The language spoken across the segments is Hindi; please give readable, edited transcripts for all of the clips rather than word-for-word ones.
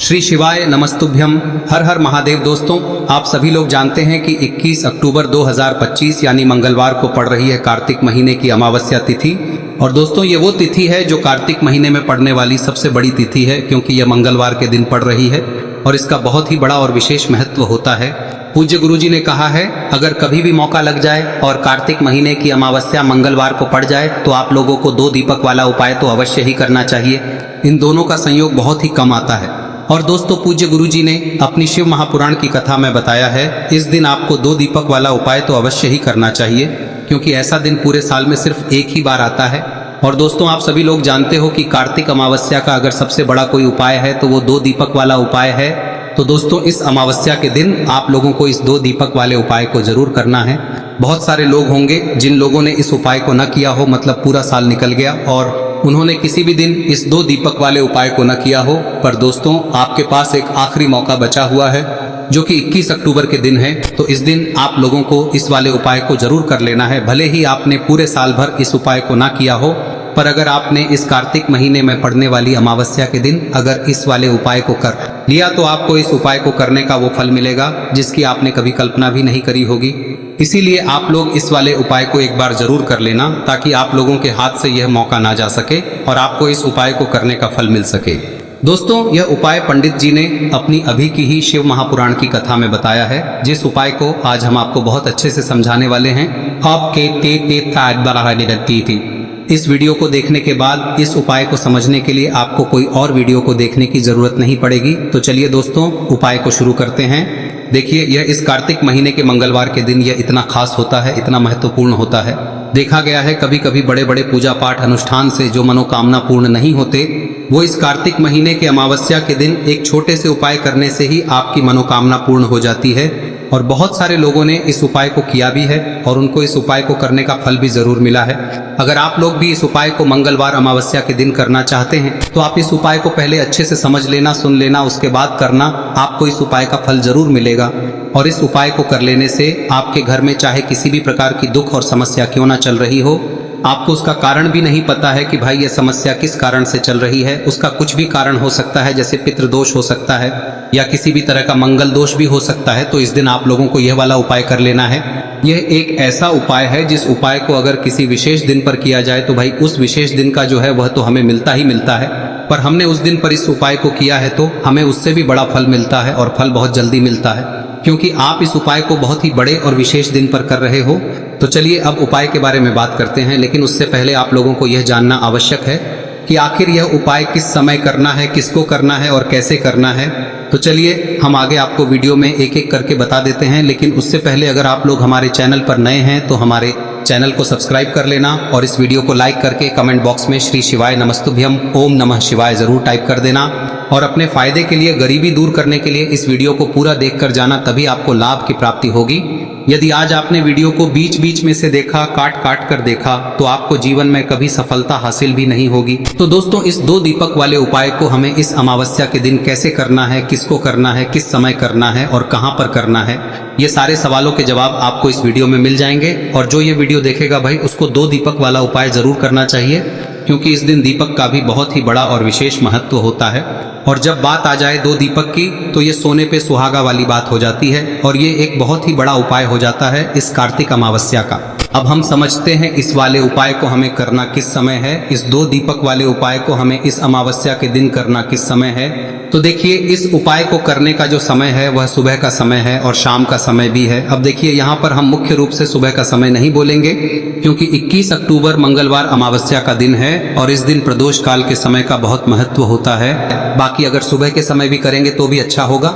श्री शिवाय नमस्तुभ्यम। हर हर महादेव। दोस्तों, आप सभी लोग जानते हैं कि 21 अक्टूबर 2025 यानी मंगलवार को पड़ रही है कार्तिक महीने की अमावस्या तिथि। और दोस्तों, ये वो तिथि है जो कार्तिक महीने में पड़ने वाली सबसे बड़ी तिथि है, क्योंकि यह मंगलवार के दिन पड़ रही है और इसका बहुत ही बड़ा और विशेष महत्व होता है। पूज्य गुरुजी ने कहा है, अगर कभी भी मौका लग जाए और कार्तिक महीने की अमावस्या मंगलवार को पड़ जाए तो आप लोगों को 2 दीपक वाला उपाय तो अवश्य ही करना चाहिए। इन दोनों का संयोग बहुत ही कम आता है। और दोस्तों, पूज्य गुरुजी ने अपनी शिव महापुराण की कथा में बताया है, इस दिन आपको 2 दीपक वाला उपाय तो अवश्य ही करना चाहिए, क्योंकि ऐसा दिन पूरे साल में सिर्फ एक ही बार आता है। और दोस्तों, आप सभी लोग जानते हो कि कार्तिक अमावस्या का अगर सबसे बड़ा कोई उपाय है तो वो 2 दीपक वाला उपाय है। तो दोस्तों, इस अमावस्या के दिन आप लोगों को इस 2 दीपक वाले उपाय को जरूर करना है। बहुत सारे लोग होंगे जिन लोगों ने इस उपाय को न किया हो, मतलब पूरा साल निकल गया और उन्होंने किसी भी दिन इस 2 दीपक वाले उपाय को न किया हो। पर दोस्तों, आपके पास एक आखिरी मौका बचा हुआ है, जो कि 21 अक्टूबर के दिन है। तो इस दिन आप लोगों को इस वाले उपाय को जरूर कर लेना है। भले ही आपने पूरे साल भर इस उपाय को ना किया हो, पर अगर आपने इस कार्तिक महीने में पड़ने वाली अमावस्या के दिन अगर इस वाले उपाय को कर लिया तो आपको इस उपाय को करने का वो फल मिलेगा जिसकी आपने कभी कल्पना भी नहीं करी होगी। इसीलिए आप लोग इस वाले उपाय को एक बार जरूर कर लेना, ताकि आप लोगों के हाथ से यह मौका ना जा सके और आपको इस उपाय को करने का फल मिल सके। दोस्तों, यह उपाय पंडित जी ने अपनी अभी की ही शिव महापुराण की कथा में बताया है, जिस उपाय को आज हम आपको बहुत अच्छे से समझाने वाले हैं। आपके थी। इस वीडियो को देखने के बाद इस उपाय को समझने के लिए आपको कोई और वीडियो को देखने की जरूरत नहीं पड़ेगी। तो चलिए दोस्तों, उपाय को शुरू करते हैं। देखिए, यह इस कार्तिक महीने के मंगलवार के दिन यह इतना खास होता है, इतना महत्वपूर्ण होता है। देखा गया है कभी कभी बड़े बड़े पूजा पाठ अनुष्ठान से जो मनोकामना पूर्ण नहीं होते, वो इस कार्तिक महीने के अमावस्या के दिन एक छोटे से उपाय करने से ही आपकी मनोकामना पूर्ण हो जाती है। और बहुत सारे लोगों ने इस उपाय को किया भी है और उनको इस उपाय को करने का फल भी जरूर मिला है। अगर आप लोग भी इस उपाय को मंगलवार अमावस्या के दिन करना चाहते हैं तो आप इस उपाय को पहले अच्छे से समझ लेना, सुन लेना, उसके बाद करना। आपको इस उपाय का फल जरूर मिलेगा। और इस उपाय को कर लेने से आपके घर में चाहे किसी भी प्रकार की दुख और समस्या क्यों ना चल रही हो, आपको उसका कारण भी नहीं पता है कि भाई ये समस्या किस कारण से चल रही है, उसका कुछ भी कारण हो सकता है, जैसे पितृदोष हो सकता है या किसी भी तरह का मंगल दोष भी हो सकता है। तो इस दिन आप लोगों को यह वाला उपाय कर लेना है। यह एक ऐसा उपाय है जिस उपाय को अगर किसी विशेष दिन पर किया जाए तो भाई उस विशेष दिन का जो है वह तो हमें मिलता ही मिलता है, पर हमने उस दिन पर इस उपाय को किया है तो हमें उससे भी बड़ा फल मिलता है और फल बहुत जल्दी मिलता है, क्योंकि आप इस उपाय को बहुत ही बड़े और विशेष दिन पर कर रहे हो। तो चलिए अब उपाय के बारे में बात करते हैं, लेकिन उससे पहले आप लोगों को यह जानना आवश्यक है कि आखिर यह उपाय किस समय करना है, किसको करना है और कैसे करना है। तो चलिए हम आगे आपको वीडियो में एक एक करके बता देते हैं, लेकिन उससे पहले अगर आप लोग हमारे चैनल पर नए हैं तो हमारे चैनल को सब्सक्राइब कर लेना और इस वीडियो को लाइक करके कमेंट बॉक्स में श्री शिवाय नमस्तुभ्यम ओम नमः शिवाय जरूर टाइप कर देना। और अपने फायदे के लिए, गरीबी दूर करने के लिए इस वीडियो को पूरा देख कर जाना, तभी आपको लाभ की प्राप्ति होगी। यदि आज आपने वीडियो को बीच बीच में से देखा, काट काट कर देखा, तो आपको जीवन में कभी सफलता हासिल भी नहीं होगी। तो दोस्तों, इस 2 दीपक वाले उपाय को हमें इस अमावस्या के दिन कैसे करना है, किसको करना है, किस समय करना है और कहां पर करना है, ये सारे सवालों के जवाब आपको इस वीडियो में मिल जाएंगे। और जो ये वीडियो देखेगा भाई उसको 2 दीपक वाला उपाय जरूर करना चाहिए, क्योंकि इस दिन दीपक का भी बहुत ही बड़ा और विशेष महत्व होता है। और जब बात आ जाए 2 दीपक की तो ये सोने पे सुहागा वाली बात हो जाती है और ये एक बहुत ही बड़ा उपाय हो जाता है इस कार्तिक अमावस्या का। अब हम समझते हैं इस वाले उपाय को हमें करना किस समय है, इस 2 दीपक वाले उपाय को हमें इस अमावस्या के दिन करना किस समय है। तो देखिए, इस उपाय को करने का जो समय है वह सुबह का समय है और शाम का समय भी है। अब देखिए, यहाँ पर हम मुख्य रूप से सुबह का समय नहीं बोलेंगे, क्योंकि 21 अक्टूबर मंगलवार अमावस्या का दिन है और इस दिन प्रदोष काल के समय का बहुत महत्व होता है। बाकी अगर सुबह के समय भी करेंगे तो भी अच्छा होगा,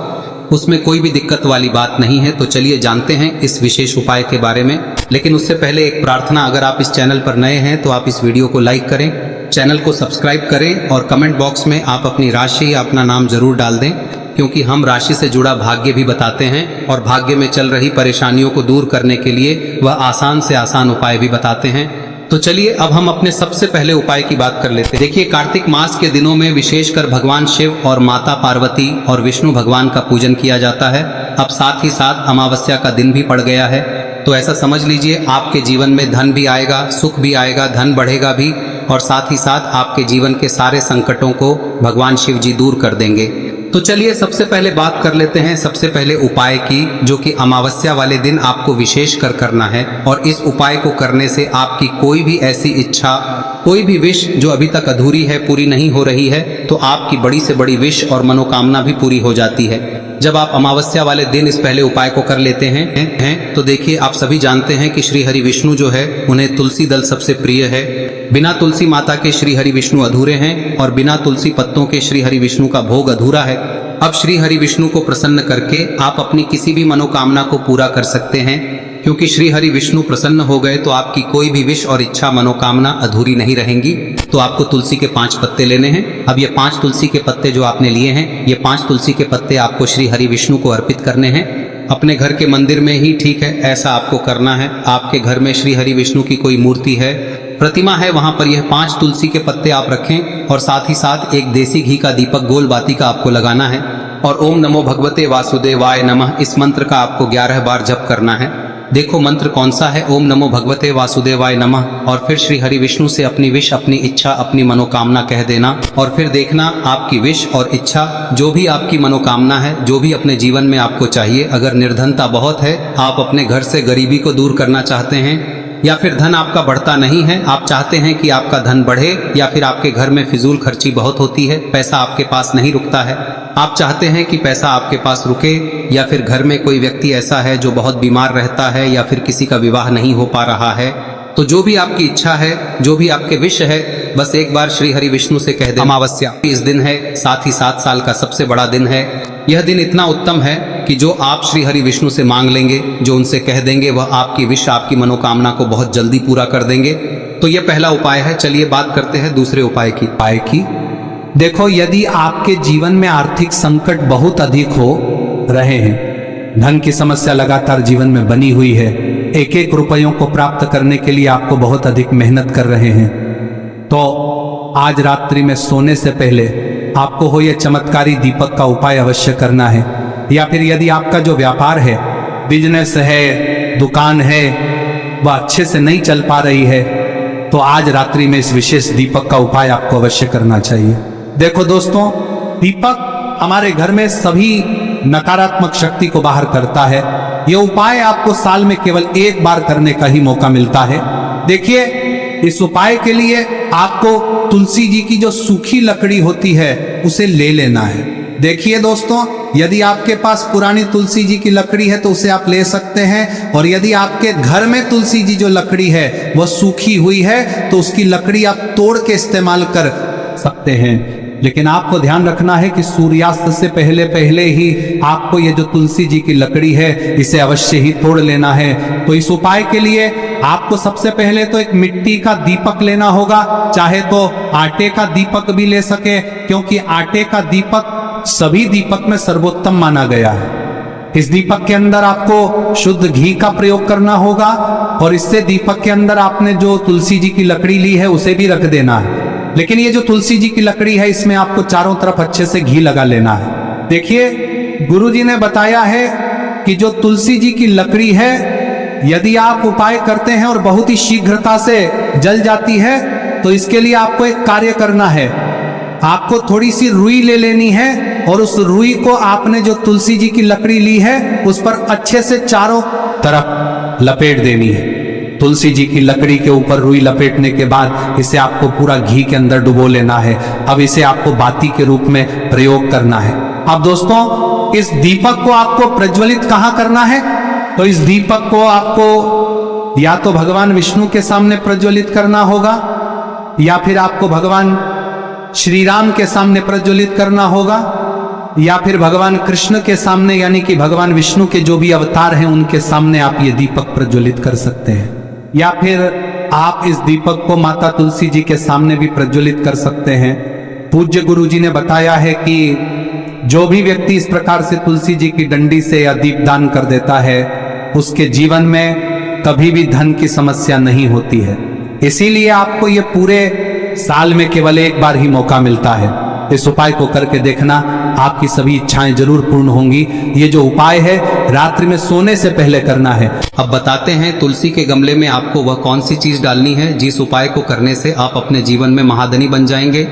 उसमें कोई भी दिक्कत वाली बात नहीं है। तो चलिए जानते हैं इस विशेष उपाय के बारे में। लेकिन उससे पहले एक प्रार्थना, अगर आप इस चैनल पर नए हैं तो आप इस वीडियो को लाइक करें, चैनल को सब्सक्राइब करें और कमेंट बॉक्स में आप अपनी राशि या अपना नाम जरूर डाल दें, क्योंकि हम राशि से जुड़ा भाग्य भी बताते हैं और भाग्य में चल रही परेशानियों को दूर करने के लिए वह आसान से आसान उपाय भी बताते हैं। तो चलिए अब हम अपने सबसे पहले उपाय की बात कर लेते हैं। देखिए, कार्तिक मास के दिनों में विशेषकर भगवान शिव और माता पार्वती और विष्णु भगवान का पूजन किया जाता है। अब साथ ही साथ अमावस्या का दिन भी पड़ गया है, तो ऐसा समझ लीजिए आपके जीवन में धन भी आएगा, सुख भी आएगा, धन बढ़ेगा भी और साथ ही साथ आपके जीवन के सारे संकटों को भगवान शिव जी दूर कर देंगे। तो चलिए सबसे पहले बात कर लेते हैं सबसे पहले उपाय की, जो कि अमावस्या वाले दिन आपको विशेष कर करना है। और इस उपाय को करने से आपकी कोई भी ऐसी इच्छा, कोई भी विश जो अभी तक अधूरी है, पूरी नहीं हो रही है, तो आपकी बड़ी से बड़ी विश और मनोकामना भी पूरी हो जाती है जब आप अमावस्या वाले दिन इस पहले उपाय को कर लेते हैं। तो देखिए, आप सभी जानते हैं कि श्री हरि विष्णु जो है उन्हें तुलसी दल सबसे प्रिय है। बिना तुलसी माता के श्री हरि विष्णु अधूरे हैं और बिना तुलसी पत्तों के श्री हरि विष्णु का भोग अधूरा है। अब श्री हरि विष्णु को प्रसन्न करके आप अपनी किसी भी मनोकामना को पूरा कर सकते हैं, क्योंकि श्री हरि विष्णु प्रसन्न हो गए तो आपकी कोई भी विश और इच्छा मनोकामना अधूरी नहीं रहेंगी। तो आपको तुलसी के 5 पत्ते लेने हैं। अब ये 5 तुलसी के पत्ते जो आपने लिए हैं, ये 5 तुलसी के पत्ते आपको श्री हरि विष्णु को अर्पित करने हैं। अपने घर के मंदिर में ही ठीक है, ऐसा आपको करना है। आपके घर में श्री हरि विष्णु की कोई मूर्ति है, प्रतिमा है, वहां पर यह 5 तुलसी के पत्ते आप रखें और साथ ही साथ एक देसी घी का दीपक गोल बाती का आपको लगाना है। और ओम नमो भगवते वासुदेवाय नमः इस मंत्र का आपको 11 बार जप करना है। देखो मंत्र कौन सा है, ओम नमो भगवते वासुदेवाय नमः। और फिर श्री हरि विष्णु से अपनी विश, अपनी इच्छा, अपनी मनोकामना कह देना। और फिर देखना आपकी विश और इच्छा, जो भी आपकी मनोकामना है, जो भी अपने जीवन में आपको चाहिए। अगर निर्धनता बहुत है, आप अपने घर से गरीबी को दूर करना चाहते हैं, या फिर धन आपका बढ़ता नहीं है, आप चाहते हैं कि आपका धन बढ़े, या फिर आपके घर में फिजूल खर्ची बहुत होती है, पैसा आपके पास नहीं रुकता है, आप चाहते हैं कि पैसा आपके पास रुके, या फिर घर में कोई व्यक्ति ऐसा है जो बहुत बीमार रहता है, या फिर किसी का विवाह नहीं हो पा रहा है, तो जो भी आपकी इच्छा है, जो भी आपके विश है, बस एक बार श्री हरि विष्णु से कह दें। अमावस्या इस दिन है, साथ ही 7 साल का सबसे बड़ा दिन है। यह दिन इतना उत्तम है कि जो आप श्री हरि विष्णु से मांग लेंगे, जो उनसे कह देंगे, वह आपकी विश, आपकी मनोकामना को बहुत जल्दी पूरा कर देंगे। तो यह पहला उपाय है। चलिए बात करते हैं दूसरे उपाय की। देखो, यदि आपके जीवन में आर्थिक संकट बहुत अधिक हो रहे हैं, धन की समस्या लगातार जीवन में बनी हुई है, एक एक रुपयों को प्राप्त करने के लिए आपको बहुत अधिक मेहनत कर रहे हैं, तो आज रात्रि में सोने से पहले आपको हो यह चमत्कारी दीपक का उपाय अवश्य करना है। या फिर यदि आपका जो व्यापार है, बिजनेस है, दुकान है, वह अच्छे से नहीं चल पा रही है, तो आज रात्रि में इस विशेष दीपक का उपाय आपको अवश्य करना चाहिए। देखो दोस्तों, दीपक हमारे घर में सभी नकारात्मक शक्ति को बाहर करता है। यह उपाय आपको साल में केवल एक बार करने का ही मौका मिलता है। देखिए, इस उपाय के लिए आपको तुलसी जी की जो सूखी लकड़ी होती है उसे ले लेना है। देखिए दोस्तों, यदि आपके पास पुरानी तुलसी जी की लकड़ी है तो उसे आप ले सकते हैं, और यदि आपके घर में तुलसी जी जो लकड़ी है वह सूखी हुई है तो उसकी लकड़ी आप तोड़ के इस्तेमाल कर सकते हैं। लेकिन आपको ध्यान रखना है कि सूर्यास्त से पहले पहले ही आपको ये जो तुलसी जी की लकड़ी है इसे अवश्य ही तोड़ लेना है। तो इस उपाय के लिए आपको सबसे पहले तो एक मिट्टी का दीपक लेना होगा, चाहे तो आटे का दीपक भी ले सके, क्योंकि आटे का दीपक सभी दीपक में सर्वोत्तम माना गया है। इस दीपक के अंदर आपको शुद्ध घी का प्रयोग करना होगा, और इससे दीपक के अंदर आपने जो तुलसी जी की लकड़ी ली है उसे भी रख देना है। लेकिन ये जो तुलसी जी की लकड़ी है, इसमें आपको चारों तरफ अच्छे से घी लगा लेना है। देखिए, गुरुजी ने बताया है कि जो तुलसी जी की लकड़ी है, यदि आप उपाय करते हैं और बहुत ही शीघ्रता से जल जाती है, तो इसके लिए आपको एक कार्य करना है। आपको थोड़ी सी रुई ले लेनी है, और उस रुई को आपने जो तुलसी जी की लकड़ी ली है उस पर अच्छे से चारों तरफ लपेट देनी है। तुलसी जी की लकड़ी के ऊपर रुई लपेटने के बाद इसे आपको पूरा घी के अंदर डुबो लेना है। अब इसे आपको बाती के रूप में प्रयोग करना है। अब दोस्तों, इस दीपक को आपको प्रज्वलित कहाँ करना है? तो इस दीपक को आपको या तो भगवान विष्णु के सामने प्रज्वलित करना होगा, या फिर आपको भगवान श्री राम के सामने प्रज्वलित करना होगा, या फिर भगवान कृष्ण के सामने, यानी कि भगवान विष्णु के जो भी अवतार हैं उनके सामने आप ये दीपक प्रज्वलित कर सकते हैं। या फिर आप इस दीपक को माता तुलसी जी के सामने भी प्रज्वलित कर सकते हैं। पूज्य गुरु जी ने बताया है कि जो भी व्यक्ति इस प्रकार से तुलसी जी की डंडी से या दीपदान कर देता है, उसके जीवन में कभी भी धन की समस्या नहीं होती है। इसीलिए आपको ये पूरे साल में केवल एक बार ही मौका मिलता है। इस उपाय को करके देखना, आपकी सभी इच्छाएं जरूर पूर्ण होंगी। ये जो उपाय है रात्रि में सोने से पहले करना है। अब बताते हैं तुलसी के गमले में आपको वह कौन सी चीज डालनी है जिस उपाय को करने से आप अपने जीवन में महाधनी बन जाएंगे।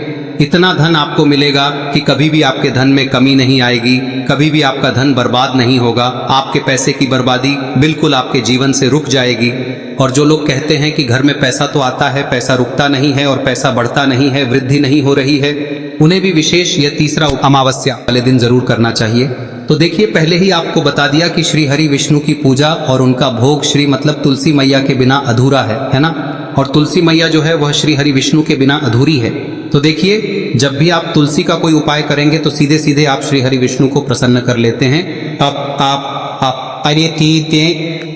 इतना धन आपको मिलेगा कि कभी भी आपके धन में कमी नहीं आएगी, कभी भी आपका धन बर्बाद नहीं होगा। आपके पैसे की बर्बादी बिल्कुल आपके जीवन से रुक जाएगी। और जो लोग कहते हैं कि घर में पैसा तो आता है, पैसा रुकता नहीं है और पैसा बढ़ता नहीं है, वृद्धि नहीं हो रही है, उन्हें भी विशेष यह तीसरा अमावस्या वाले दिन जरूर करना चाहिए। तो देखिए, पहले ही आपको बता दिया कि श्री हरि विष्णु की पूजा और उनका भोग श्री मतलब तुलसी मैया के बिना अधूरा है ना। और तुलसी मैया जो है वह श्री हरि विष्णु के बिना अधूरी है। तो देखिए, जब भी आप तुलसी का कोई उपाय करेंगे तो सीधे सीधे आप श्री हरि विष्णु को प्रसन्न कर लेते हैं।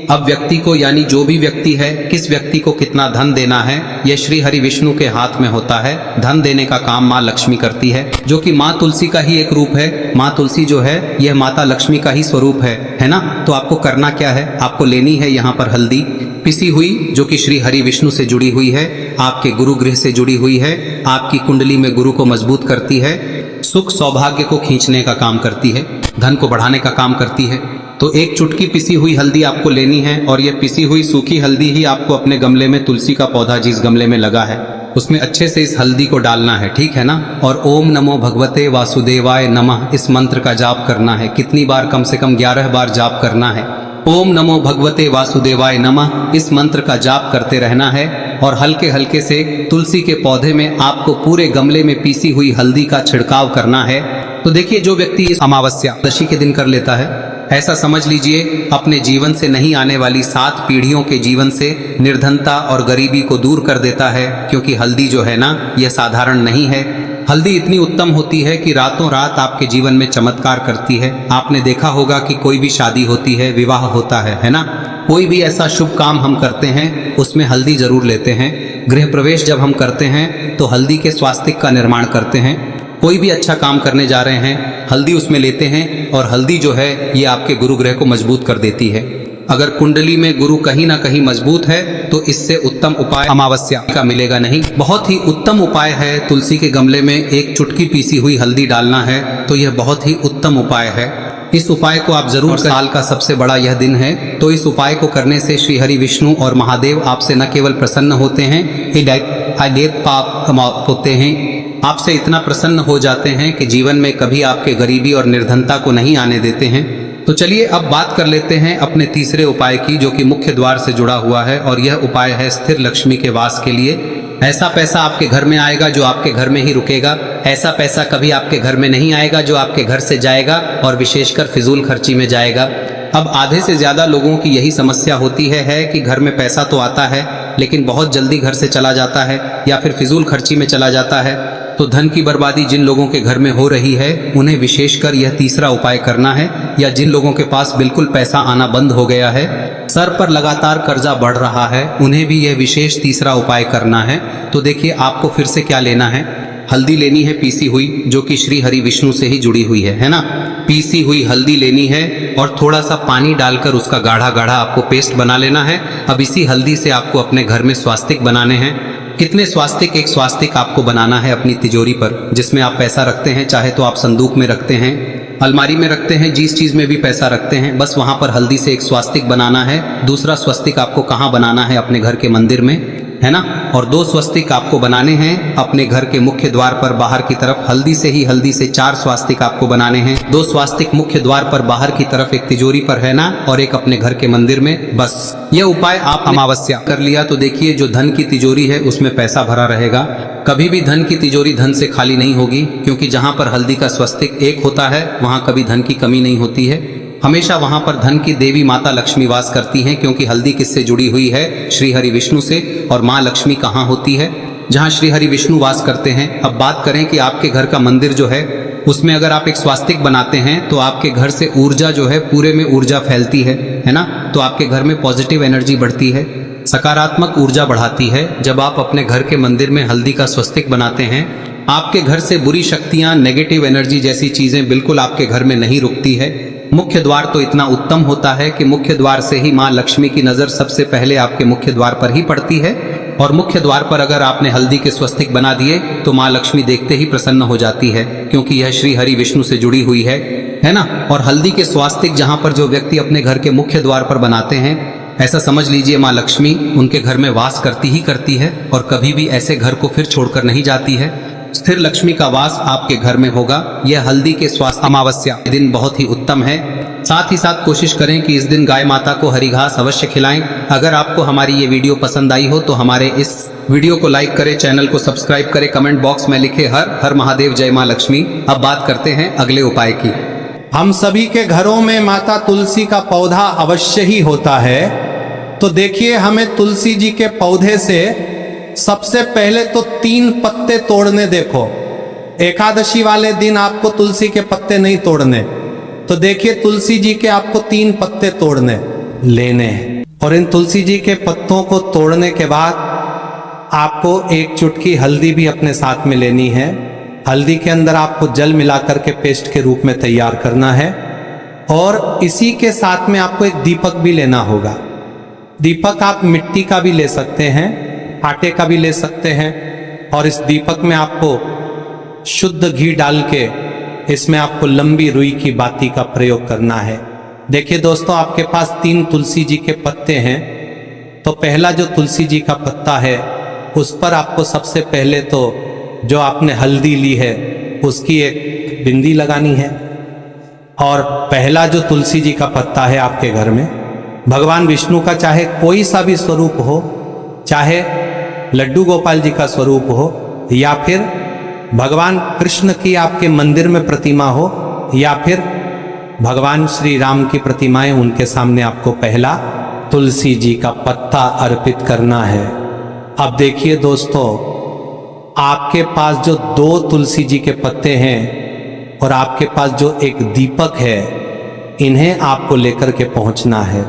अब व्यक्ति को, यानी जो भी व्यक्ति है, किस व्यक्ति को कितना धन देना है, यह श्री हरि विष्णु के हाथ में होता है। धन देने का काम माँ लक्ष्मी करती है, जो कि माँ तुलसी का ही एक रूप है। माँ तुलसी जो है यह माता लक्ष्मी का ही स्वरूप है ना। तो आपको करना क्या है, आपको लेनी है यहाँ पर हल्दी पिसी हुई, जो कि श्री हरि विष्णु से जुड़ी हुई है, आपके गुरु गृह से जुड़ी हुई है, आपकी कुंडली में गुरु को मजबूत करती है, सुख सौभाग्य को खींचने का काम करती है, धन को बढ़ाने का काम करती है। तो एक चुटकी पिसी हुई हल्दी आपको लेनी है और यह पिसी हुई सूखी हल्दी ही आपको अपने गमले में, तुलसी का पौधा जिस गमले में लगा है उसमें अच्छे से इस हल्दी को डालना है, ठीक है ना। और ओम नमो भगवते वासुदेवाय नमः इस मंत्र का जाप करना है। कितनी बार? कम से कम 11 बार जाप करना है। ओम नमो भगवते वासुदेवाय नमः इस मंत्र का जाप करते रहना है और हल्के हल्के से तुलसी के पौधे में आपको पूरे गमले में पीसी हुई हल्दी का छिड़काव करना है। तो देखिए, जो व्यक्ति इस अमावस्या दशी के दिन कर लेता है, ऐसा समझ लीजिए अपने जीवन से नहीं आने वाली 7 पीढ़ियों के जीवन से निर्धनता और गरीबी को दूर कर देता है। क्योंकि हल्दी जो है ना, यह साधारण नहीं है। हल्दी इतनी उत्तम होती है कि रातों रात आपके जीवन में चमत्कार करती है। आपने देखा होगा कि कोई भी शादी होती है, विवाह होता है ना, कोई भी ऐसा शुभ काम हम करते हैं उसमें हल्दी जरूर लेते हैं। गृह प्रवेश जब हम करते हैं तो हल्दी के स्वास्तिक का निर्माण करते हैं। कोई भी अच्छा काम करने जा रहे हैं, हल्दी उसमें लेते हैं और हल्दी जो है ये आपके गुरु ग्रह को मजबूत कर देती है। अगर कुंडली में गुरु कहीं ना कहीं मजबूत है तो इससे उत्तम उपाय अमावस्या का मिलेगा नहीं। बहुत ही उत्तम उपाय है, तुलसी के गमले में एक चुटकी पीसी हुई हल्दी डालना है। तो यह बहुत ही उत्तम उपाय है। इस उपाय को आप जरूर, साल का सबसे बड़ा यह दिन है, तो इस उपाय को करने से श्री हरि विष्णु और महादेव आपसे न केवल प्रसन्न होते हैं, पाप होते हैं, आपसे इतना प्रसन्न हो जाते हैं कि जीवन में कभी आपके गरीबी और निर्धनता को नहीं आने देते हैं। तो चलिए अब बात कर लेते हैं अपने तीसरे उपाय की, जो कि मुख्य द्वार से जुड़ा हुआ है। और यह उपाय है स्थिर लक्ष्मी के वास के लिए। ऐसा पैसा आपके घर में आएगा जो आपके घर में ही रुकेगा। ऐसा पैसा कभी आपके घर में नहीं आएगा जो आपके घर से जाएगा और विशेषकर फिजूल खर्ची में जाएगा। अब आधे से ज्यादा लोगों की यही समस्या होती है कि घर में पैसा तो आता है लेकिन बहुत जल्दी घर से चला जाता है या फिर फिजूल खर्ची में चला जाता है। तो धन की बर्बादी जिन लोगों के घर में हो रही है उन्हें विशेषकर यह तीसरा उपाय करना है। या जिन लोगों के पास बिल्कुल पैसा आना बंद हो गया है, सर पर लगातार कर्जा बढ़ रहा है, उन्हें भी यह विशेष तीसरा उपाय करना है। तो देखिए, आपको फिर से क्या लेना है, हल्दी लेनी है पीसी हुई, जो कि श्री हरि विष्णु से ही जुड़ी हुई है ना। पीसी हुई हल्दी लेनी है और थोड़ा सा पानी डालकर उसका गाढ़ा गाढ़ा आपको पेस्ट बना लेना है। अब इसी हल्दी से आपको अपने घर में स्वास्तिक बनाने हैं। कितने स्वास्तिक? एक स्वास्तिक आपको बनाना है अपनी तिजोरी पर, जिसमें आप पैसा रखते हैं। चाहे तो आप संदूक में रखते हैं, अलमारी में रखते हैं, जिस चीज में भी पैसा रखते हैं, बस वहां पर हल्दी से एक स्वास्तिक बनाना है। दूसरा स्वस्तिक आपको कहाँ बनाना है? अपने घर के मंदिर में, है ना। और 2 स्वस्तिक आपको बनाने हैं अपने घर के मुख्य द्वार पर बाहर की तरफ। हल्दी से 4 स्वास्तिक आपको बनाने हैं। 2 स्वास्तिक मुख्य द्वार पर बाहर की तरफ, एक तिजोरी पर है ना, और एक अपने घर के मंदिर में। बस यह उपाय आप अमावस्या कर लिया तो देखिए, जो धन की तिजोरी है उसमें पैसा भरा रहेगा। कभी भी धन की तिजोरी धन से खाली नहीं होगी, क्योंकि जहां पर हल्दी का स्वस्तिक एक होता है वहां कभी धन की कमी नहीं होती है। हमेशा वहां पर धन की देवी माता लक्ष्मी वास करती हैं, क्योंकि हल्दी किससे जुड़ी हुई है? श्री हरि विष्णु से। और माँ लक्ष्मी कहाँ होती है? जहाँ श्री हरि विष्णु वास करते हैं। अब बात करें कि आपके घर का मंदिर जो है उसमें अगर आप एक स्वास्तिक बनाते हैं तो आपके घर से ऊर्जा जो है, पूरे में ऊर्जा फैलती है ना। तो आपके घर में पॉजिटिव एनर्जी बढ़ती है, सकारात्मक ऊर्जा बढ़ाती है। जब आप अपने घर के मंदिर में हल्दी का स्वस्तिक बनाते हैं, आपके घर से बुरी शक्तियां, नेगेटिव एनर्जी जैसी चीजें बिल्कुल आपके घर में नहीं रुकती है। मुख्य द्वार तो इतना उत्तम होता है कि मुख्य द्वार से ही माँ लक्ष्मी की नजर सबसे पहले आपके मुख्य द्वार पर ही पड़ती है। और मुख्य द्वार पर अगर आपने हल्दी के स्वस्तिक बना दिए तो माँ लक्ष्मी देखते ही प्रसन्न हो जाती है, क्योंकि यह श्री हरि विष्णु से जुड़ी हुई है ना। और हल्दी के स्वास्तिक जहाँ पर जो व्यक्ति अपने घर के मुख्य द्वार पर बनाते हैं, ऐसा समझ लीजिए माँ लक्ष्मी उनके घर में वास करती ही करती है और कभी भी ऐसे घर को फिर छोड़कर नहीं जाती है। स्थिर लक्ष्मी का वास आपके घर में होगा। यह हल्दी के स्वास्थ्य अमावस्या दिन बहुत ही उत्तम है। साथ ही साथ कोशिश करें कि इस दिन गाय माता को हरी घास अवश्य खिलाएं। अगर आपको हमारी ये वीडियो पसंद आई हो तो हमारे इस वीडियो को लाइक करें, चैनल को सब्सक्राइब करें, कमेंट बॉक्स में लिखे हर हर महादेव, जय मां लक्ष्मी। अब बात करते हैं अगले उपाय की। हम सभी के घरों में माता तुलसी का पौधा अवश्य ही होता है। तो देखिए, हमें तुलसी जी के पौधे से सबसे पहले तो 3 पत्ते तोड़ने। देखो, एकादशी वाले दिन आपको तुलसी के पत्ते नहीं तोड़ने। तो देखिए, तुलसी जी के आपको 3 पत्ते तोड़ने लेने हैं। और इन तुलसी जी के पत्तों को तोड़ने के बाद आपको 1 चुटकी हल्दी भी अपने साथ में लेनी है। हल्दी के अंदर आपको जल मिलाकर के पेस्ट के रूप में तैयार करना है। और इसी के साथ में आपको एक दीपक भी लेना होगा। दीपक आप मिट्टी का भी ले सकते हैं, आटे का भी ले सकते हैं। और इस दीपक में आपको शुद्ध घी डाल के इसमें आपको लंबी रुई की बाती का प्रयोग करना है। देखिए दोस्तों, आपके पास 3 तुलसी जी के पत्ते हैं। तो पहला जो तुलसी जी का पत्ता है उस पर आपको सबसे पहले तो जो आपने हल्दी ली है उसकी एक बिंदी लगानी है। और पहला जो तुलसी जी का पत्ता है आपके घर में, भगवान विष्णु का चाहे कोई सा भी स्वरूप हो, चाहे लड्डू गोपाल जी का स्वरूप हो, या फिर भगवान कृष्ण की आपके मंदिर में प्रतिमा हो, या फिर भगवान श्री राम की प्रतिमाएं, उनके सामने आपको पहला तुलसी जी का पत्ता अर्पित करना है। अब देखिए दोस्तों, आपके पास जो 2 तुलसी जी के पत्ते हैं और आपके पास जो एक दीपक है, इन्हें आपको लेकर के पहुंचना है।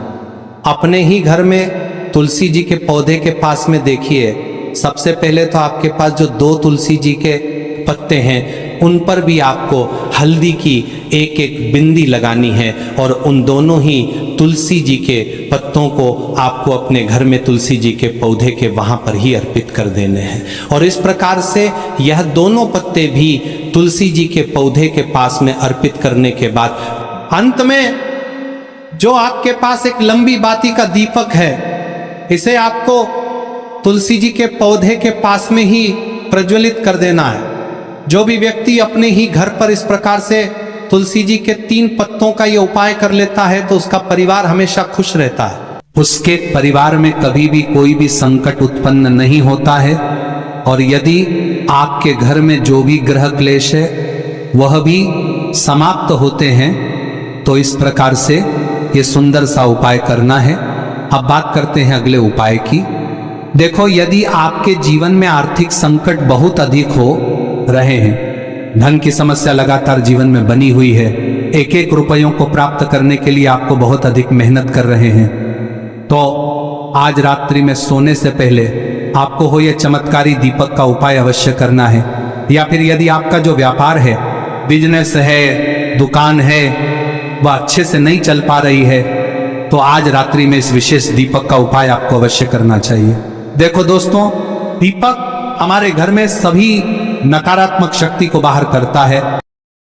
अपने ही घर में तुलसी जी के पौधे के पास में देखिए, सबसे पहले तो आपके पास जो 2 तुलसी जी के पत्ते हैं उन पर भी आपको हल्दी की एक बिंदी लगानी है। और उन दोनों ही तुलसी जी के पत्तों को आपको अपने घर में तुलसी जी के पौधे के वहां पर ही अर्पित कर देने हैं। और इस प्रकार से यह दोनों पत्ते भी तुलसी जी के पौधे के पास में अर्पित करने के बाद अंत में जो आपके पास एक लंबी बाती का दीपक है, इसे आपको तुलसी जी के पौधे के पास में ही प्रज्वलित कर देना है। जो भी व्यक्ति अपने ही घर पर इस प्रकार से तुलसी जी के 3 पत्तों का ये उपाय कर लेता है तो उसका परिवार हमेशा खुश रहता है। उसके परिवार में कभी भी कोई भी संकट उत्पन्न नहीं होता है। और यदि आपके घर में जो भी ग्रह क्लेश है वह भी समाप्त होते हैं। तो इस प्रकार से ये सुंदर सा उपाय करना है। अब बात करते हैं अगले उपाय की। देखो, यदि आपके जीवन में आर्थिक संकट बहुत अधिक हो रहे हैं, धन की समस्या लगातार जीवन में बनी हुई है, 1-1 रुपयों को प्राप्त करने के लिए आपको बहुत अधिक मेहनत कर रहे हैं, तो आज रात्रि में सोने से पहले आपको हो यह चमत्कारी दीपक का उपाय अवश्य करना है। या फिर यदि आपका जो व्यापार है, बिजनेस है, दुकान है, वह अच्छे से नहीं चल पा रही है, तो आज रात्रि में इस विशेष दीपक का उपाय आपको अवश्य करना चाहिए। देखो दोस्तों, दीपक हमारे घर में सभी नकारात्मक शक्ति को बाहर करता है।